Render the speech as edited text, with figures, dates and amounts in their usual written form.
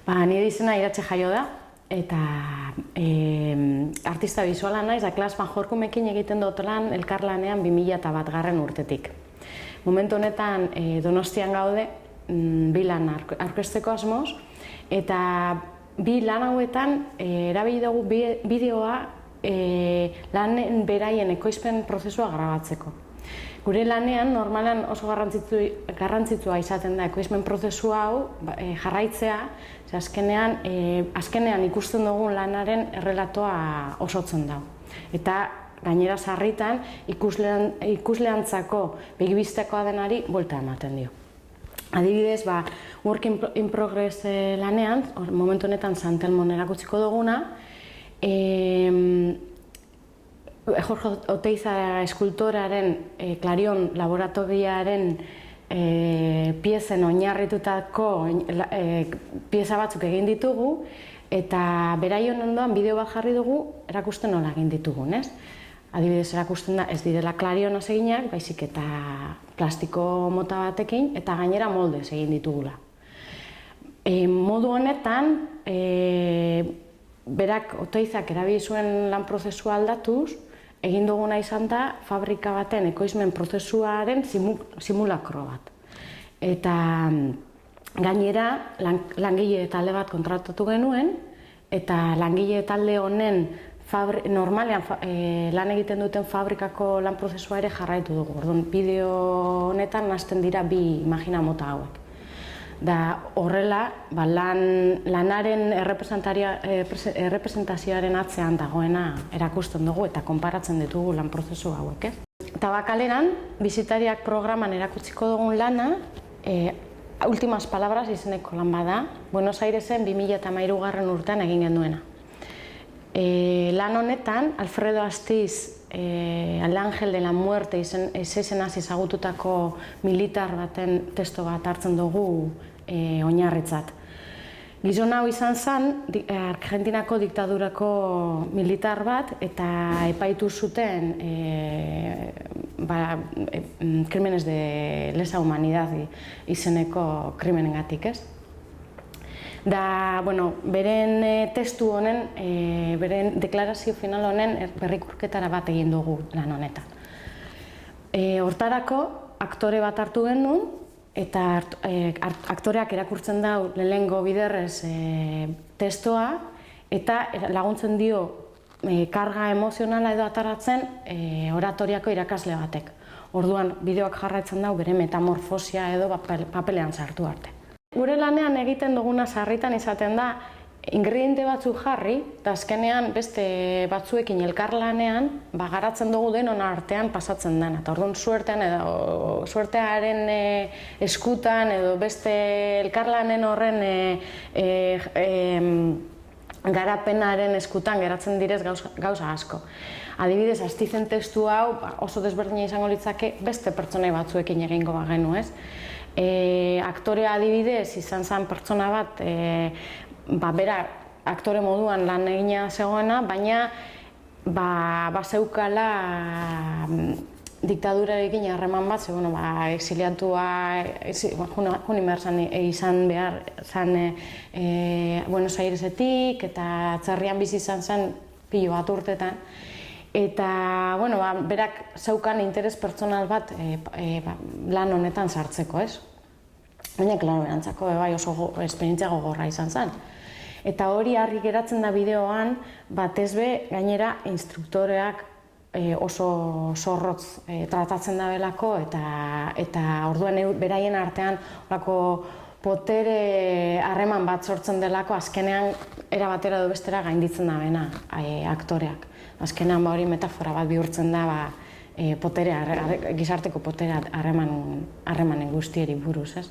Nire izena Iratxe Jaio da, eta artista bizuala naiz, da Klas Majorkumekin egiten dut lan elkarlanean 2001 urtetik. Momentu honetan Donostian gaude, bi lan aurkezteko asmoz, eta bi lan hauetan erabili dugu bideoa lanen beraien ekoizpen prozesua grabatzeko. Gure lanean, normalan oso garrantzitsua izaten da ekoizpen prozesu hau jarraitzea, azkenean ikusten dugun lanaren errelatoa osotzen da. Eta gainera sarritan ikusleantzako begibistekoa denari buelta ematen dio. Adibidez, Work in Progress lanean, momentu honetan San Telmon erakutsiko duguna, Jorge Oteiza eskultoraren Klarion laboratoriaren piezen oinarritutako pieza batzuk egin ditugu, eta beraion ondoan bideo bat jarri dugu erakusten nola egin ditugun, ez? Adibidez, erakusten da ez direla Klarionaz eginak, baizik eta plastiko mota batekin, eta gainera moldez egin ditugula. Modu honetan, berak Oteizak erabili zuen lan prozesua aldatuz, egin duguna izan da fabrika baten ekoizmen prozesuaren simulakro bat. Eta gainera langile talde bat kontratatu genuen, eta langile talde honen normalean lan egiten duten fabrikako lan prozesua ere jarraitu dugu. Orduan, bideo honetan hasten dira bi imagina mota hauek. Da horrela, lanaren errepresentazioaren atzean dagoena erakusten dugu eta konparatzen ditugu lan prozesu hauek. Tabakaleran, bisitariak programan erakutsiko dugun lana, Últimas Palabras izeneko lan bada, Buenos Airesen 2013 urtean egin genduena. Lan honetan, Alfredo Astiz, El Ángel de la Muerte izenaz ezagututako militar baten testo bat hartzen dugu oinarritzat. Gizon hau izan zen, Argentinako diktadurako militar bat, eta epaitu zuten crímenes de lesa humanidad izeneko krimenengatik, ez? Da, beren testu honen, beren deklarazio final honen berrikurketara bat egin dugu lan honetan. Hortarako, aktore bat hartu genuen, eta aktoreak erakurtzen dau lehenengo biderrez testoa, eta laguntzen dio karga emozionala edo ataratzen oratoriako irakasle batek. Orduan, bideoak jarraitzen dau bere metamorfosia edo papelean sartu arte. Gure lanean egiten duguna sarritan izaten da, ingrediente batzuk jarri, eta azkenean beste batzuekin elkarlanean garatzen dugu denon artean pasatzen dena. Eta orduan suertearen eskutan edo beste elkarlanen horren garapenaren eskutan geratzen direz gauza asko. Adibidez, Astizen testu hau oso desberdina izango litzake beste pertsonai batzuekin egingo bagenu, ez? Aktorea adibidez izan zen pertsona bat, bera aktore moduan lan egina zegoena, baina bazeukala diktadurarekin harreman bat, exiliatua, juni behar izan behar zen Buenos Airesetik, eta atzerrian bizi izan zen pilo bat urtetan. Eta, berak zeukan interes pertsonal bat lan honetan sartzeko, ez? Baina, klaro, berantzako oso esperientzia gogorra izan zen. Eta hori argi geratzen da bideoan, batez be, gainera, instruktoreak oso zorrotz tratatzen da belako, eta orduan beraien artean potere harreman bat sortzen delako, azkenean erabatera edo bestera gainditzen da bena aktoreak. Azkenean hori metafora bat bihurtzen da gizarteko potere harremanen guztieri buruz, ez?